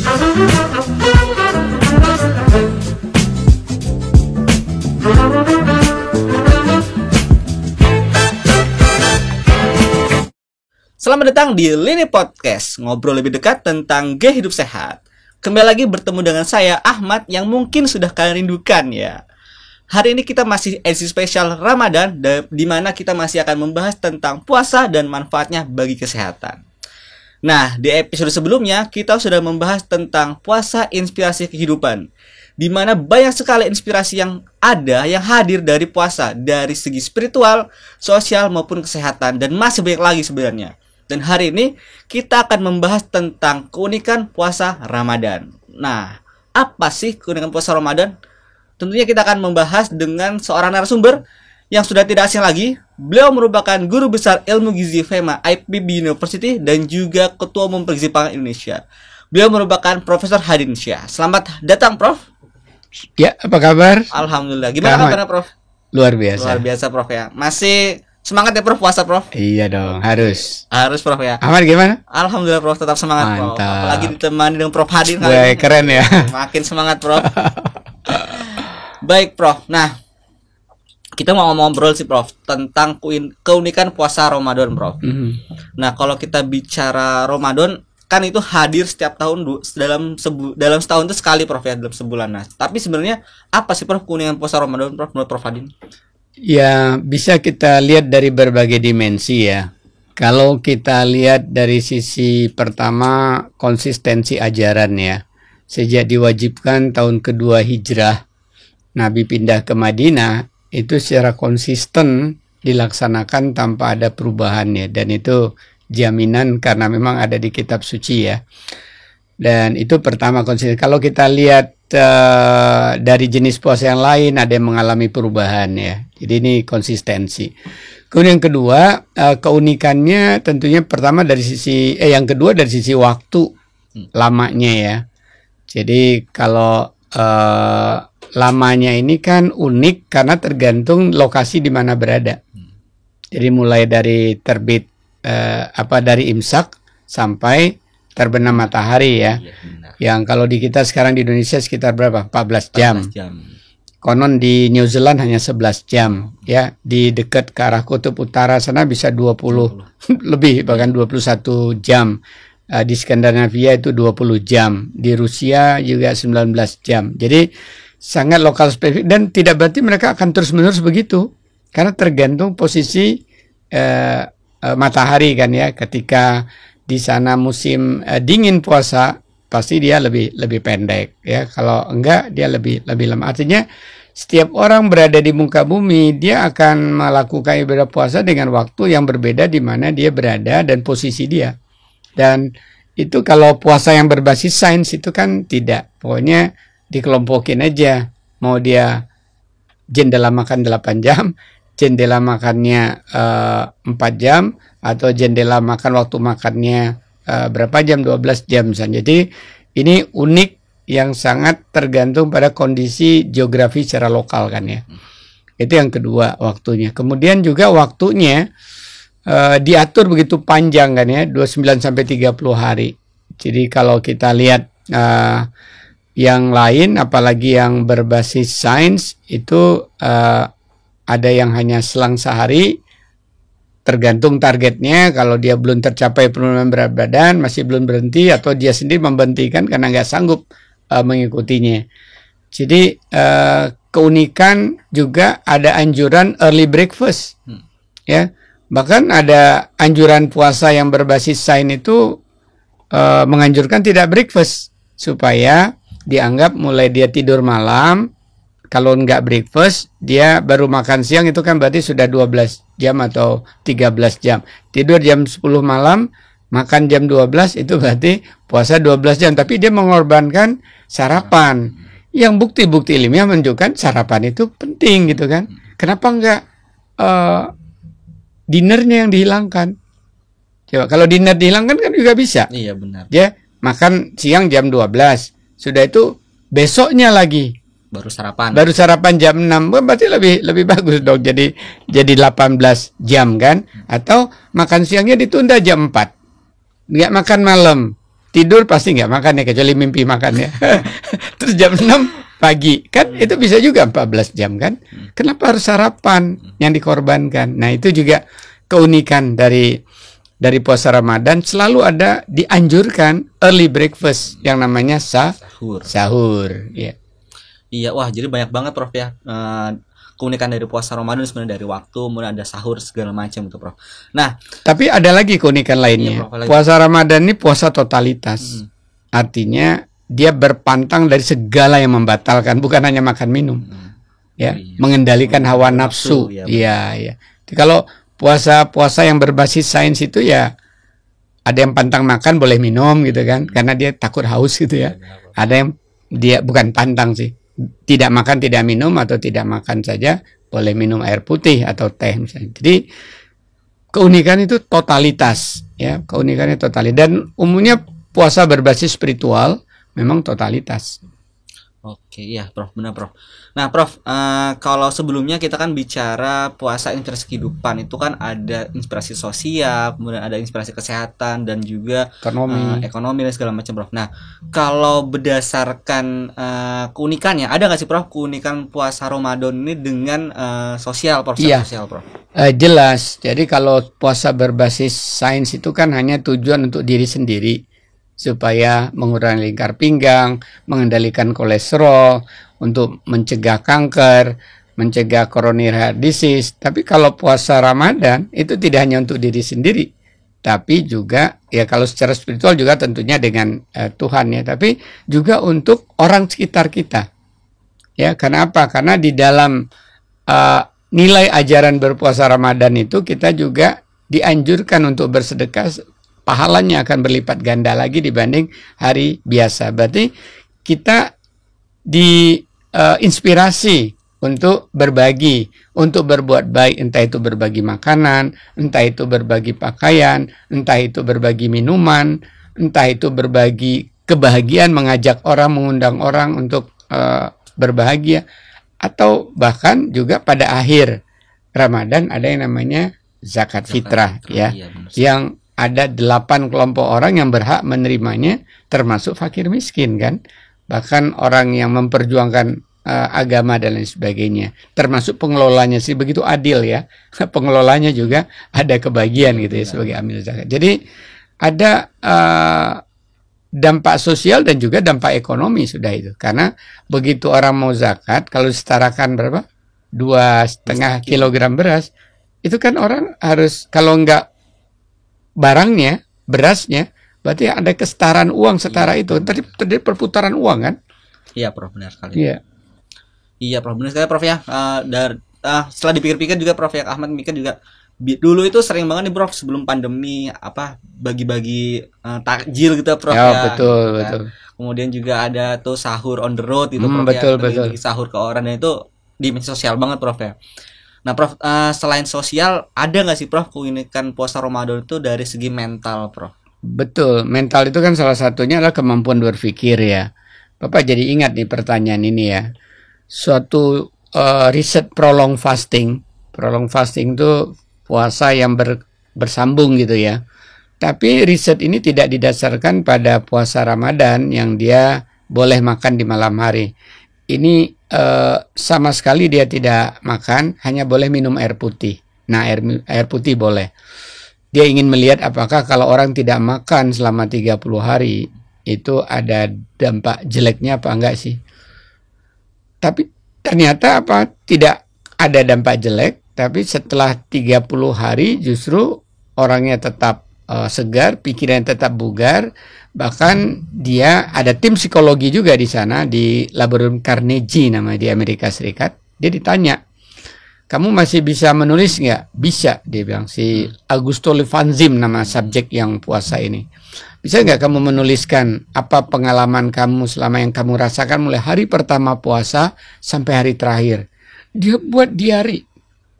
Selamat datang di Lini Podcast, ngobrol lebih dekat tentang gaya hidup sehat. Kembali lagi bertemu dengan saya, Ahmad, yang mungkin sudah kalian rindukan ya. Hari ini kita masih edisi spesial Ramadan, di mana kita masih akan membahas tentang puasa dan manfaatnya bagi kesehatan. Nah, di episode sebelumnya, kita sudah membahas tentang puasa inspirasi kehidupan, di mana banyak sekali inspirasi yang ada, yang hadir dari puasa, dari segi spiritual, sosial, maupun kesehatan, dan masih banyak lagi sebenarnya. Dan hari ini kita akan membahas tentang keunikan puasa Ramadan. Nah, apa sih keunikan puasa Ramadan? Tentunya kita akan membahas dengan seorang narasumber yang sudah tidak asing lagi. Beliau merupakan guru besar ilmu gizi FEMA IPB University dan juga Ketua Umum Pergizi Pangan Indonesia. Beliau merupakan Profesor Hadin Syah. Selamat datang, Prof. Ya, apa kabar? Alhamdulillah. Gimana kabarnya, Prof? Luar biasa. Luar biasa, Prof ya. Masih semangat ya, Prof, puasa, Prof? Iya dong, harus. Harus, Prof ya. Ahmad gimana? Alhamdulillah, Prof, tetap semangat, Prof. Mantap. Apalagi ditemani dengan Prof Hadin. Wah, keren ya. Makin semangat, Prof. Baik, Prof. Nah, kita mau ngobrol sih, Prof, tentang keunikan puasa Ramadan, Prof. Nah, kalau kita bicara Ramadan, kan itu hadir setiap tahun dalam setahun itu sekali, Prof ya, dalam sebulan. Nah, tapi sebenarnya apa sih, Prof, keunikan puasa Ramadan, Prof, menurut Prof Hadin? Ya, bisa kita lihat dari berbagai dimensi ya. Kalau kita lihat dari sisi pertama, konsistensi ajaran ya. Sejak diwajibkan tahun kedua hijrah, Nabi pindah ke Madinah, itu secara konsisten dilaksanakan tanpa ada perubahan ya. Dan itu jaminan karena memang ada di kitab suci ya. Dan itu pertama konsisten. Kalau kita lihat dari jenis puasa yang lain ada yang mengalami perubahan ya. Jadi ini konsistensi. Kemudian yang kedua, keunikannya tentunya pertama dari sisi yang kedua dari sisi waktu lamanya ya. Jadi kalau lamanya ini kan unik karena tergantung lokasi di mana berada. Jadi mulai dari terbit dari imsak sampai terbenam matahari ya. Yang kalau di kita sekarang di Indonesia sekitar berapa? 14 jam. Konon di New Zealand hanya 11 jam ya. Di dekat ke arah kutub utara sana bisa 20 lebih, bahkan 21 jam. Di Skandinavia itu 20 jam. Di Rusia juga 19 jam. Jadi sangat lokal spesifik dan tidak berarti mereka akan terus-menerus begitu. Karena tergantung posisi matahari kan ya. Ketika di sana musim dingin puasa, pasti dia lebih pendek ya. Kalau enggak dia lebih lama. Artinya setiap orang berada di muka bumi dia akan melakukan ibadah puasa dengan waktu yang berbeda di mana dia berada dan posisi dia. Dan itu kalau puasa yang berbasis sains itu kan tidak. Pokoknya dikelompokin aja. Mau dia jendela makan 8 jam, jendela makannya 4 jam, atau jendela makan waktu makannya berapa jam, 12 jam misalnya. Jadi ini unik yang sangat tergantung pada kondisi geografi secara lokal kan ya. Itu yang kedua waktunya. Kemudian juga waktunya diatur begitu panjang kan ya, 29 sampai 30 hari. Jadi kalau kita lihat yang lain apalagi yang berbasis sains itu ada yang hanya selang sehari. Tergantung targetnya, kalau dia belum tercapai penurunan berat badan, masih belum berhenti, atau dia sendiri memberhentikan karena nggak sanggup mengikutinya. Jadi keunikan juga ada anjuran early breakfast, ya. Bahkan ada anjuran puasa yang berbasis sains itu menganjurkan tidak breakfast supaya dianggap mulai dia tidur malam. Kalau nggak breakfast, dia baru makan siang itu kan berarti sudah 12 jam atau 13 jam. Tidur jam 10 malam, makan jam 12, itu berarti puasa 12 jam. Tapi dia mengorbankan sarapan. Yang bukti-bukti ilmiah menunjukkan sarapan itu penting gitu kan. Kenapa nggak dinernya yang dihilangkan? Coba kalau dinner dihilangkan kan juga bisa. Iya benar. Ya, makan siang jam 12. Sudah itu besoknya lagi baru sarapan jam 6, berarti lebih bagus dong, jadi 18 jam kan. Atau makan siangnya ditunda jam 4, nggak makan malam, tidur pasti nggak makan ya, kecuali mimpi makan ya. Terus jam 6 pagi, kan itu bisa juga 14 jam kan. Kenapa harus sarapan yang dikorbankan? Nah itu juga keunikan dari puasa Ramadan, selalu ada dianjurkan early breakfast yang namanya sahur. Ya. Iya, wah jadi banyak banget Prof ya. Keunikan dari puasa Ramadan sebenarnya dari waktu, kemudian ada sahur segala macam gitu Prof. Nah, tapi ada lagi keunikan lainnya. Iya, Prof, puasa Ramadan ini puasa totalitas. Artinya dia berpantang dari segala yang membatalkan, bukan hanya makan minum. Ya, mengendalikan hawa nafsu. Iya. Kalau puasa yang berbasis sains itu ya ada yang pantang makan boleh minum gitu kan, karena dia takut haus gitu ya. Ada yang dia bukan pantang sih, tidak makan tidak minum, atau tidak makan saja boleh minum air putih atau teh misalnya. Jadi keunikan itu totalitas ya, keunikannya totalitas, dan umumnya puasa berbasis spiritual memang totalitas. Oke, iya Prof, benar Prof. Nah Prof, kalau sebelumnya kita kan bicara puasa inspirasi kehidupan, itu kan ada inspirasi sosial, kemudian ada inspirasi kesehatan dan juga ekonomi dan segala macam Prof. Nah kalau berdasarkan keunikannya, ada nggak sih Prof keunikan puasa Ramadan ini dengan sosial Prof? Iya. Sosial Prof. Jelas. Jadi kalau puasa berbasis sains itu kan hanya tujuan untuk diri sendiri, supaya mengurangi lingkar pinggang, mengendalikan kolesterol, untuk mencegah kanker, mencegah coronary heart disease. Tapi kalau puasa Ramadan itu tidak hanya untuk diri sendiri, tapi juga ya kalau secara spiritual juga tentunya dengan Tuhan ya, tapi juga untuk orang sekitar kita. Ya, karena apa? Karena di dalam nilai ajaran berpuasa Ramadan itu kita juga dianjurkan untuk bersedekah, pahalanya akan berlipat ganda lagi dibanding hari biasa. Berarti kita diinspirasi untuk berbagi, untuk berbuat baik, entah itu berbagi makanan, entah itu berbagi pakaian, entah itu berbagi minuman, entah itu berbagi kebahagiaan, mengajak orang, mengundang orang untuk berbahagia, atau bahkan juga pada akhir Ramadan ada yang namanya zakat fitrah ya, yang ada 8 kelompok orang yang berhak menerimanya, termasuk fakir miskin kan, bahkan orang yang memperjuangkan agama dan lain sebagainya, termasuk pengelolanya sih begitu adil ya, pengelolanya juga ada kebagian gitu ya sebagai amil zakat. Jadi ada dampak sosial dan juga dampak ekonomi sudah itu, karena begitu orang mau zakat, kalau disetarakan berapa 2,5 kilogram beras, itu kan orang harus, kalau enggak barangnya, berasnya, berarti ada kesetaraan uang setara itu. Tadi terjadi perputaran uang kan? Iya Prof, benar sekali. Iya Prof, benar sekali Prof ya. Setelah dipikir-pikir juga Prof ya, Ahmad mikir juga dulu itu sering banget nih Prof sebelum pandemi bagi-bagi takjil gitu Prof ya. Betul. Kemudian juga ada tuh sahur on the road gitu Prof betul. Bagi sahur ke orang, dan itu dimensi sosial banget Prof ya. Nah Prof, selain sosial, ada nggak sih Prof keunikan puasa Ramadan itu dari segi mental Prof? Betul, mental itu kan salah satunya adalah kemampuan berpikir ya. Bapak jadi ingat nih pertanyaan ini ya. Suatu riset prolonged fasting itu puasa yang bersambung gitu ya. Tapi riset ini tidak didasarkan pada puasa Ramadan yang dia boleh makan di malam hari. Ini sama sekali dia tidak makan, hanya boleh minum air putih. Nah, air putih boleh. Dia ingin melihat apakah kalau orang tidak makan selama 30 hari, itu ada dampak jeleknya apa enggak sih. Tapi ternyata tidak ada dampak jelek, tapi setelah 30 hari justru orangnya tetap segar, pikirannya tetap bugar. Bahkan dia ada tim psikologi juga di sana, di laboratorium Carnegie namanya di Amerika Serikat. Dia ditanya, kamu masih bisa menulis nggak? Bisa, dia bilang. Si Augusto Levanzim nama subjek yang puasa ini. Bisa nggak kamu menuliskan apa pengalaman kamu selama yang kamu rasakan mulai hari pertama puasa sampai hari terakhir? Dia buat diary.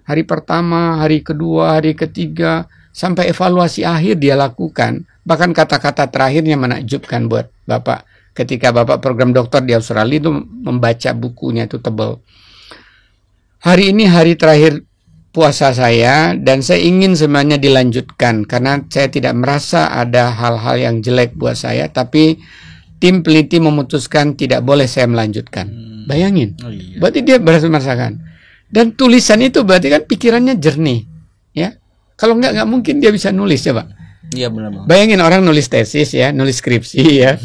Hari pertama, hari kedua, hari ketiga, sampai evaluasi akhir dia lakukan. Bahkan kata-kata terakhirnya menakjubkan buat Bapak. Ketika Bapak program dokter di Australia itu membaca bukunya itu tebal. Hari ini hari terakhir puasa saya dan saya ingin semuanya dilanjutkan karena saya tidak merasa ada hal-hal yang jelek buat saya, tapi tim peneliti memutuskan tidak boleh saya melanjutkan. Bayangin, berarti dia berhasil merasakan. Dan tulisan itu berarti kan pikirannya jernih, ya. Kalau nggak mungkin dia bisa nulis, coba. Iya benar. Bayangin orang nulis tesis ya, nulis skripsi ya.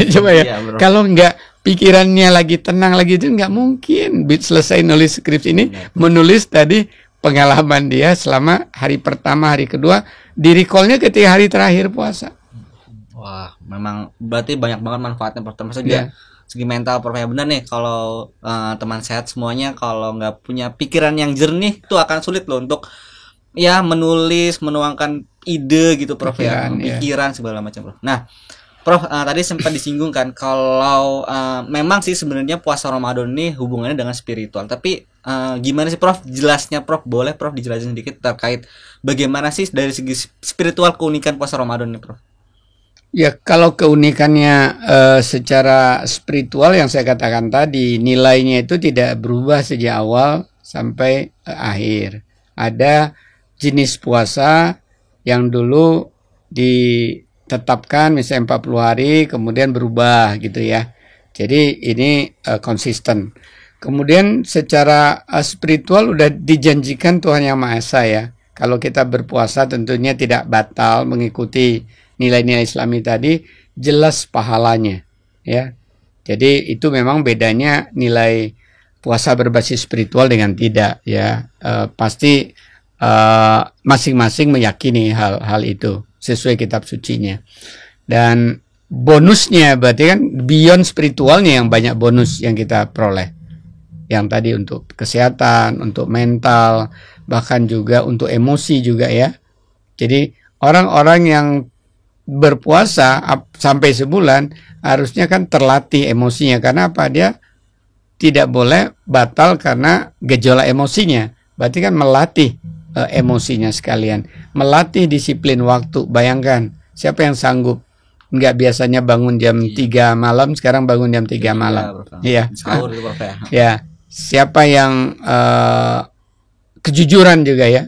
Coba ya. Iya, kalau nggak pikirannya lagi tenang lagi itu nggak mungkin selesai nulis skripsi ini, menulis tadi pengalaman dia selama hari pertama, hari kedua, di recall-nya ketika hari terakhir puasa. Wah, memang berarti banyak banget manfaatnya. Pertama saja segi mental, Prof, ya benar nih. Kalau teman sehat semuanya kalau nggak punya pikiran yang jernih, itu akan sulit loh untuk ya menulis, menuangkan ide gitu, Prof, pikiran segala macam, Prof. Nah, Prof, tadi sempat disinggung kan kalau memang sih sebenarnya puasa Ramadan ini hubungannya dengan spiritual. Tapi gimana sih, Prof? Jelasnya, Prof, boleh Prof dijelasin sedikit terkait bagaimana sih dari segi spiritual keunikan puasa Ramadan ini, Prof? Ya, kalau keunikannya secara spiritual yang saya katakan tadi, nilainya itu tidak berubah sejak awal sampai akhir. Ada jenis puasa yang dulu ditetapkan misalnya 40 hari kemudian berubah gitu ya. Jadi ini konsisten. Kemudian secara spiritual udah dijanjikan Tuhan Yang Maha Esa ya. Kalau kita berpuasa tentunya tidak batal mengikuti nilai-nilai Islami tadi, jelas pahalanya ya. Jadi itu memang bedanya nilai puasa berbasis spiritual dengan tidak ya. Pasti masing-masing meyakini hal itu sesuai kitab sucinya. Dan bonusnya berarti kan beyond spiritualnya yang banyak bonus yang kita peroleh. Yang tadi untuk kesehatan, untuk mental, bahkan juga untuk emosi juga ya. Jadi orang-orang yang berpuasa sampai sebulan harusnya kan terlatih emosinya. Karena apa? Dia tidak boleh batal karena gejolak emosinya. Berarti kan melatih emosinya sekalian, melatih disiplin waktu. Bayangkan siapa yang sanggup nggak biasanya bangun jam 3 malam, sekarang bangun jam 3 malam. Iya. Ya, siapa yang kejujuran juga ya.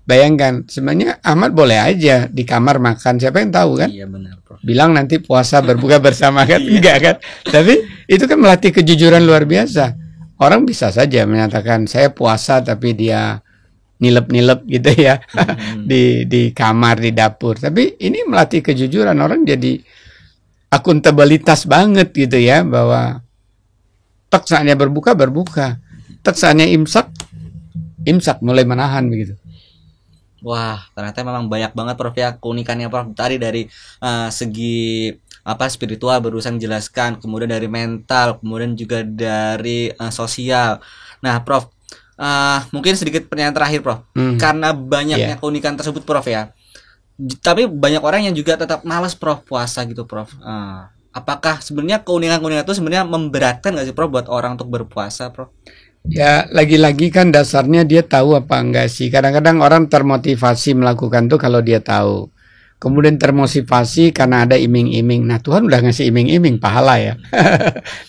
Bayangkan, sebenarnya Ahmad boleh aja di kamar makan, siapa yang tahu kan? Iya benar, Prof. Bilang nanti puasa berbuka bersama kan? Enggak kan? Tapi itu kan melatih kejujuran luar biasa. Orang bisa saja menyatakan saya puasa tapi dia nilep-nilep gitu ya di kamar, di dapur. Tapi ini melatih kejujuran, orang jadi akuntabilitas banget gitu ya, bahwa tek saatnya berbuka, tek saatnya imsak, mulai menahan begitu. Wah, ternyata memang banyak banget, Prof, ya keunikannya, Prof. Tadi dari segi spiritual berusaha menjelaskan, kemudian dari mental, kemudian juga dari sosial. Nah, Prof, mungkin sedikit pertanyaan terakhir, Prof. Karena banyaknya keunikan tersebut, Prof, ya. Tapi banyak orang yang juga tetap malas, Prof, puasa gitu, Prof. Apakah sebenarnya keunikan-keunikan itu sebenarnya memberatkan nggak sih, Prof, buat orang untuk berpuasa, Prof? Ya, lagi-lagi kan dasarnya dia tahu apa enggak sih. Kadang-kadang orang termotivasi melakukan itu kalau dia tahu. Kemudian termotivasi karena ada iming-iming. Nah, Tuhan udah ngasih iming-iming pahala ya.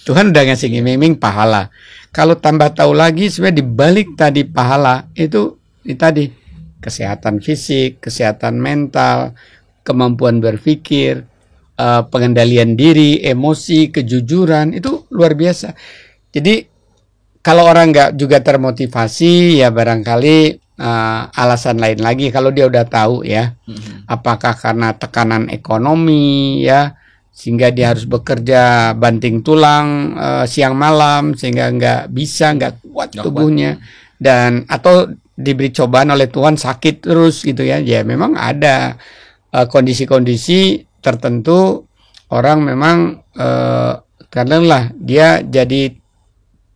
Tuhan udah ngasih iming-iming pahala. Kalau tambah tahu lagi, sebenarnya dibalik tadi pahala itu tadi kesehatan fisik, kesehatan mental, kemampuan berpikir, pengendalian diri, emosi, kejujuran, itu luar biasa. Jadi kalau orang nggak juga termotivasi, ya barangkali alasan lain lagi. Kalau dia udah tahu ya, apakah karena tekanan ekonomi ya, sehingga dia harus bekerja banting tulang siang malam, sehingga nggak kuat tubuhnya, dan atau diberi cobaan oleh Tuhan sakit terus gitu ya. Ya memang ada kondisi-kondisi tertentu orang memang karena dia jadi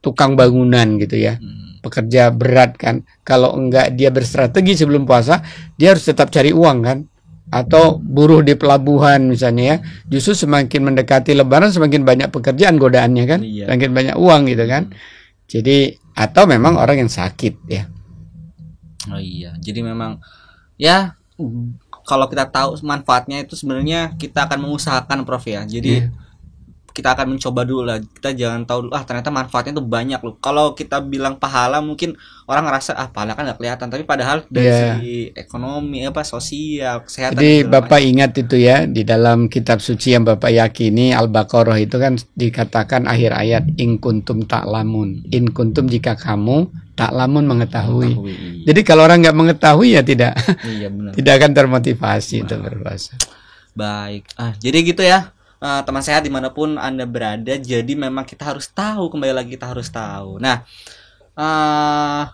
tukang bangunan gitu ya, pekerja berat kan. Kalau enggak dia berstrategi sebelum puasa, dia harus tetap cari uang kan, atau buruh di pelabuhan misalnya ya. Justru semakin mendekati Lebaran semakin banyak pekerjaan, godaannya kan, semakin banyak uang gitu kan. Jadi atau memang orang yang sakit ya. Oh iya, jadi memang ya kalau kita tahu manfaatnya itu sebenarnya kita akan mengusahakan, Prof, ya. Jadi kita akan mencoba dulu lah. Kita jangan tahu dulu, ternyata manfaatnya tuh banyak loh. Kalau kita bilang pahala mungkin orang ngerasa pahala kan nggak kelihatan, tapi padahal dari segi ekonomi sosial, kesehatan. Jadi Bapak ingat itu ya, di dalam kitab suci yang Bapak yakini Al-Baqarah itu kan dikatakan akhir ayat in kuntum ta'lamun. In kuntum jika kamu ta'lamun mengetahui. Jadi kalau orang nggak mengetahui ya tidak tidak akan termotivasi untuk berpuasa. Baik. Jadi gitu ya. Teman sehat dimanapun Anda berada, jadi memang kita harus tahu, kembali lagi kita harus tahu. Nah,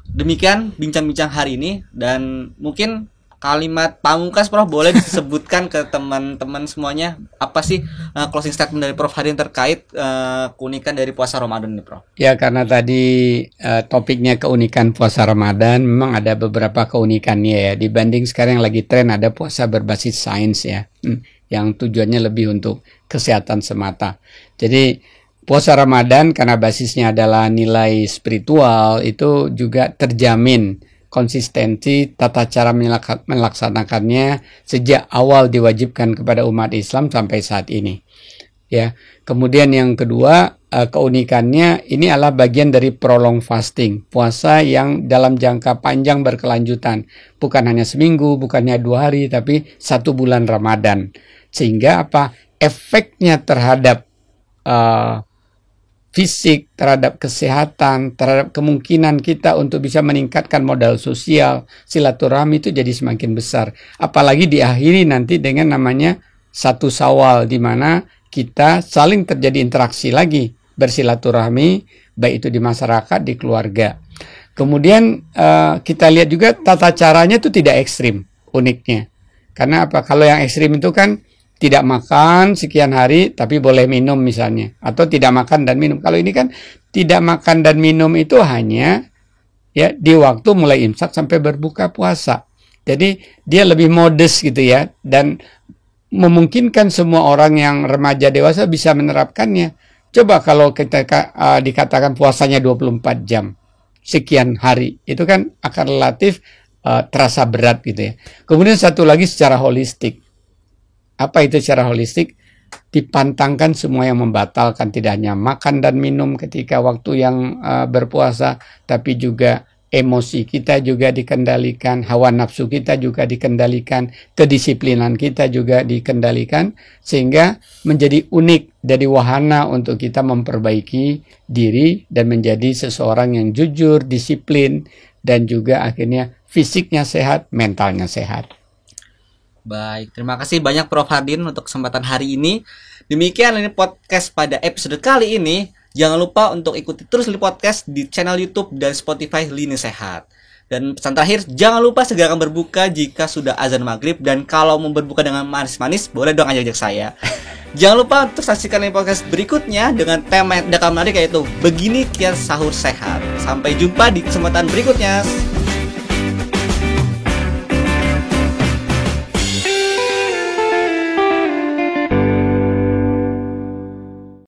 demikian bincang-bincang hari ini, dan mungkin kalimat pamungkas Prof boleh disebutkan ke teman-teman semuanya, apa sih closing statement dari Prof Hadin terkait keunikan dari puasa Ramadan ini, Prof? Ya, karena tadi topiknya keunikan puasa Ramadan, memang ada beberapa keunikannya ya, dibanding sekarang yang lagi tren ada puasa berbasis sains ya. Yang tujuannya lebih untuk kesehatan semata. Jadi puasa Ramadan karena basisnya adalah nilai spiritual, itu juga terjamin konsistensi tata cara melaksanakannya sejak awal diwajibkan kepada umat Islam sampai saat ini. Ya. Kemudian yang kedua, keunikannya ini adalah bagian dari prolong fasting, puasa yang dalam jangka panjang berkelanjutan, bukan hanya seminggu, bukannya 2 hari, tapi 1 bulan Ramadan. Sehingga efeknya terhadap fisik, terhadap kesehatan, terhadap kemungkinan kita untuk bisa meningkatkan modal sosial, silaturahmi itu jadi semakin besar. Apalagi diakhiri nanti dengan namanya 1 Syawal, di mana kita saling terjadi interaksi lagi, bersilaturahmi, baik itu di masyarakat, di keluarga. Kemudian kita lihat juga tata caranya itu tidak ekstrim, uniknya. Karena kalau yang ekstrim itu kan tidak makan sekian hari tapi boleh minum misalnya, atau tidak makan dan minum. Kalau ini kan tidak makan dan minum itu hanya ya di waktu mulai imsak sampai berbuka puasa. Jadi dia lebih modest gitu ya, dan memungkinkan semua orang yang remaja dewasa bisa menerapkannya. Coba kalau kita dikatakan puasanya 24 jam sekian hari, itu kan akan relatif terasa berat gitu ya. Kemudian satu lagi secara holistik. Apa itu secara holistik? Dipantangkan semua yang membatalkan, tidak hanya makan dan minum ketika waktu yang berpuasa, tapi juga emosi kita juga dikendalikan, hawa nafsu kita juga dikendalikan, kedisiplinan kita juga dikendalikan, sehingga menjadi unik dari wahana untuk kita memperbaiki diri dan menjadi seseorang yang jujur, disiplin, dan juga akhirnya fisiknya sehat, mentalnya sehat. Baik, terima kasih banyak Prof Hadin untuk kesempatan hari ini. Demikian ini podcast pada episode kali ini. Jangan lupa untuk ikuti terus podcast di channel YouTube dan Spotify Lini Sehat. Dan pesan terakhir, jangan lupa segera berbuka jika sudah azan maghrib. Dan kalau mau berbuka dengan manis-manis, boleh dong ajak saya. Jangan lupa untuk saksikan podcast berikutnya dengan tema yang menarik, yaitu Begini Kiat Sahur Sehat. Sampai jumpa di kesempatan berikutnya.